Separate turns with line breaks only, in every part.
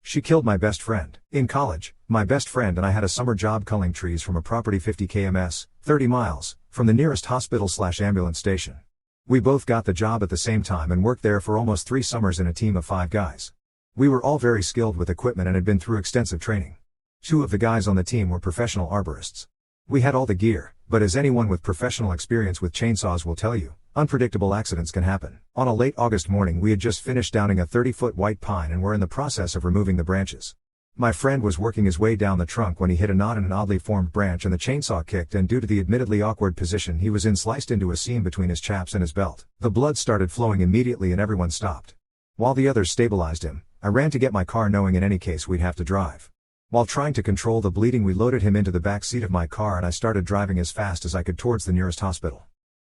She killed my best friend. In college, my best friend and I had a summer job culling trees from a property 50 kms, 30 miles, from the nearest hospital/ambulance station. We both got the job at the same time and worked there for almost 3 summers in a team of 5 guys. We were all very skilled with equipment and had been through extensive training. 2 of the guys on the team were professional arborists. We had all the gear, but as anyone with professional experience with chainsaws will tell you, unpredictable accidents can happen. On a late August morning we had just finished downing a 30-foot white pine and were in the process of removing the branches. My friend was working his way down the trunk when he hit a knot in an oddly formed branch and the chainsaw kicked, and due to the admittedly awkward position he was in, sliced into a seam between his chaps and his belt. The blood started flowing immediately and everyone stopped. While the others stabilized him, I ran to get my car, knowing in any case we'd have to drive. While trying to control the bleeding, we loaded him into the back seat of my car and I started driving as fast as I could towards the nearest hospital.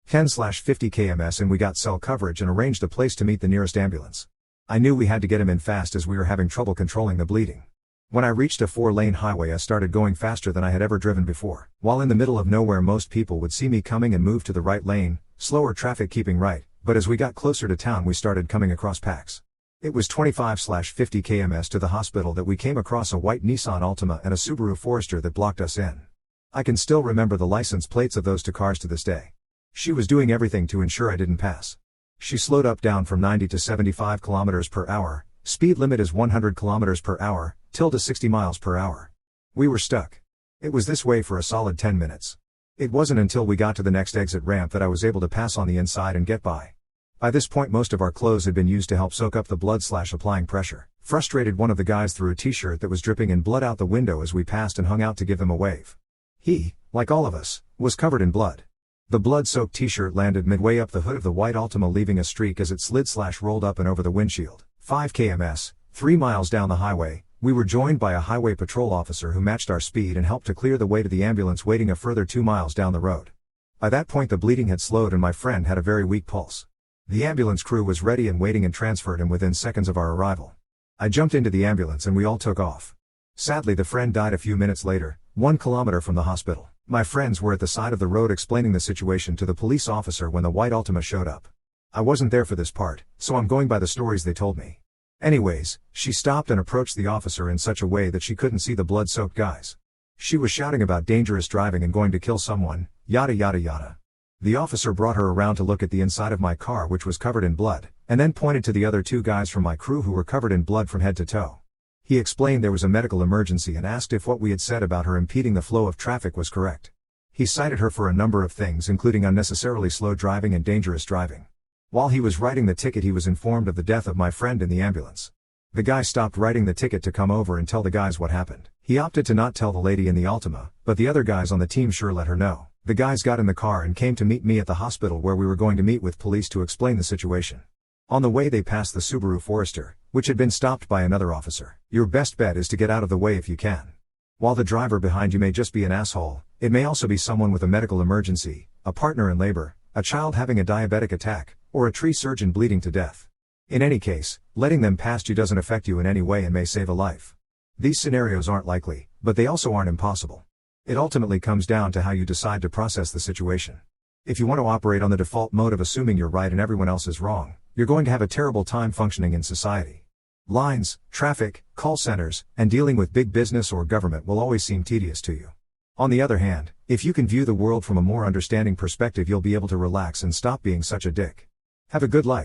10/50 kms, and we got cell coverage and arranged a place to meet the nearest ambulance. I knew we had to get him in fast as we were having trouble controlling the bleeding. When I reached a 4-lane highway I started going faster than I had ever driven before. While in the middle of nowhere most people would see me coming and move to the right lane, slower traffic keeping right, but as we got closer to town we started coming across packs. It was 25/50 kms to the hospital that we came across a white Nissan Altima and a Subaru Forester that blocked us in. I can still remember the license plates of those 2 cars to this day. She was doing everything to ensure I didn't pass. She slowed up down from 90 to 75 km per hour, speed limit is 100 km per hour, till to 60 miles per hour. We were stuck. It was this way for a solid 10 minutes. It wasn't until we got to the next exit ramp that I was able to pass on the inside and get by. By this point most of our clothes had been used to help soak up the blood/applying pressure. Frustrated, one of the guys threw a t-shirt that was dripping in blood out the window as we passed and hung out to give them a wave. He, like all of us, was covered in blood. The blood-soaked t-shirt landed midway up the hood of the white Altima, leaving a streak as it slid/rolled up and over the windshield. 5 kms, 3 miles down the highway, we were joined by a highway patrol officer who matched our speed and helped to clear the way to the ambulance waiting a further 2 miles down the road. By that point the bleeding had slowed and my friend had a very weak pulse. The ambulance crew was ready and waiting and transferred him within seconds of our arrival. I jumped into the ambulance and we all took off. Sadly the friend died a few minutes later, 1 kilometer from the hospital. My friends were at the side of the road explaining the situation to the police officer when the white Altima showed up. I wasn't there for this part, so I'm going by the stories they told me. Anyways, she stopped and approached the officer in such a way that she couldn't see the blood-soaked guys. She was shouting about dangerous driving and going to kill someone, yada yada yada. The officer brought her around to look at the inside of my car, which was covered in blood, and then pointed to the other 2 guys from my crew who were covered in blood from head to toe. He explained there was a medical emergency and asked if what we had said about her impeding the flow of traffic was correct. He cited her for a number of things, including unnecessarily slow driving and dangerous driving. While he was writing the ticket he was informed of the death of my friend in the ambulance. The guy stopped writing the ticket to come over and tell the guys what happened. He opted to not tell the lady in the Altima, but the other guys on the team sure let her know. The guys got in the car and came to meet me at the hospital where we were going to meet with police to explain the situation. On the way they passed the Subaru Forester, which had been stopped by another officer. Your best bet is to get out of the way if you can. While the driver behind you may just be an asshole, it may also be someone with a medical emergency, a partner in labor, a child having a diabetic attack, or a tree surgeon bleeding to death. In any case, letting them past you doesn't affect you in any way and may save a life. These scenarios aren't likely, but they also aren't impossible. It ultimately comes down to how you decide to process the situation. If you want to operate on the default mode of assuming you're right and everyone else is wrong, you're going to have a terrible time functioning in society. Lines, traffic, call centers, and dealing with big business or government will always seem tedious to you. On the other hand, if you can view the world from a more understanding perspective, you'll be able to relax and stop being such a dick. Have a good life.